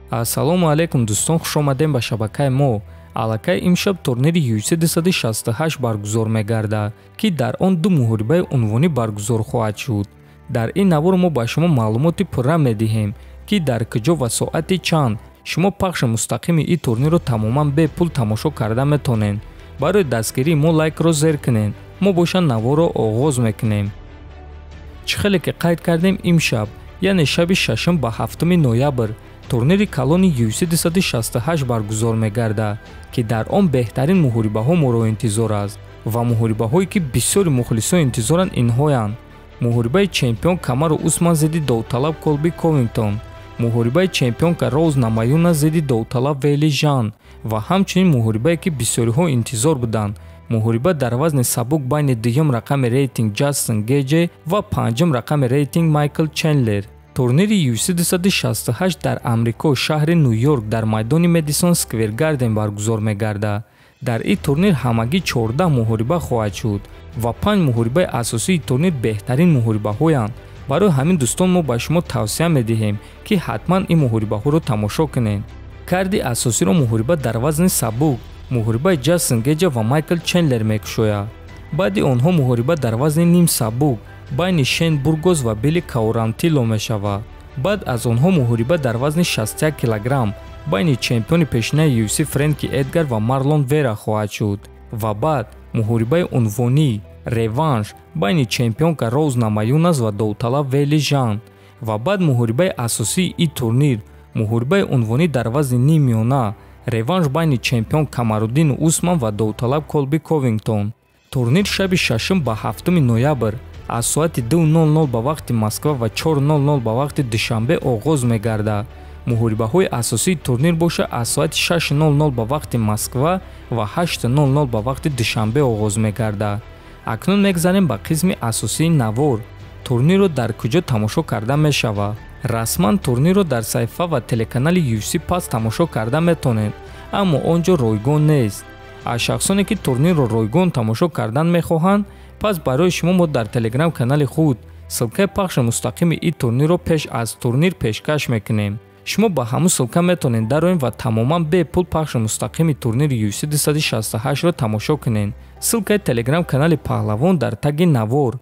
Ассалому алейкум дӯстон, хушомадем ба шабакаи мо. Аллакай имшаб турнири UFC 268 баргузор мегардад, ки дар он ду муҳорибаи унвонӣ баргузор хоҳад шуд. Дар ин навор мо ба шумо маълумоти пурра медиҳем, ки дар куҷо ва соати чанд шумо пахши мустақими ин турнирро тамоман бепул тамошо карда метонед. Барои дастгирии мо лайкро зер кунед. Мо боша наворро оғоз мекунем. Чӣ хеле ки қайд кардем имшаб, яъне шаби 6 ба 7 ноябр турнири калони UFC 268 баргузор мегардад, ки дар он беҳтарин муҳорибаҳо моро интизор аст ва муҳорибаҳое ки бисёри мухлисон интизоранд инҳоянд: муҳорибаи чемпион Камару Усман зидди довталаб Колби Ковингтон, муҳорибаи чемпионка Роуз Намаюна зидди довталаб Вейли Жан ва ҳамчунин муҳорибае ки бисёриҳо интизор буданд, муҳориба дар вазни сабук байни дуюм рақами рейтинг Ҷастин Гейҷе ва панҷум рақами рейтинг Майкл Чендлер. Турнири UFC 268 дар Амрико шаҳри Нью-Йорк дар майдони Мэдисон Сквер Гарден баргузор мегардад. Дар ин турнир ҳамагӣ 14 муҳориба хоҳад шуд ва 5 муҳорибаи асосии турнир беҳтарин муҳорибаҳоянд. Барои ҳамин дӯстон мо ба шумо тавсия медиҳем, ки ҳатман ин муҳорибаҳоро тамошо кунед. Карди асосиро муҳориба дар вазни сабук муҳорибаи Ҷастин Гейҷе ва Майкл Чендлер мекушояд. Баъди онҳо муҳориба дар вазни ним сабук байни Шейн Бургос ва Билли Каурантило мешавад. баъд аз онҳо муҳориба дар вазни 61 килограмм байни чемпиони пешинаи UFC Фрэнки Эдгар ва Марлон Вера хоҳад шуд ва баъд муҳорибаи унвонӣ реванш байни чемпионка Роуз Намаюнас ва довталаб Вейли Жан ва баъд муҳорибаи асосии ин турнир муҳорибаи унвонӣ дар вазни нимёна реванш байни чемпион Камаруддин Усман ва довталаб Колби Ковингтон. Турнир шаби 6 ба 7 ноябр аз соати 2:00 ба вақти Москва ва 4:00 ба вақти Душанбе оғоз мегардад. муҳорибаҳои асосии турнир боша аз соати 6:00 ба вақти Москва ва 8:00 ба вақти Душанбе оғоз мегардад. акнун мегзарем ба қисми асосии навор. турнирро дар куҷо тамошо карда мешавад? расман турнирро дар саҳифа ва телеканали UFC пас тамошо карда метонед, аммо он ҷо ройгон нест. аз шахсоне ки турнирро ройгон тамошо кардан мехоҳанд, пас барои шумо мо дар телеграм канали худ ссилкаи пахши мустақими ин турнирро пеш аз турнир пешкаш мекунем. шумо ба ҳамун ссилка метонед дароед ва тамоман бепул пахши мустақими турнири UFC 268-ро тамошо кунед. ссилкаи телеграм канали Паҳлавон дар таги навор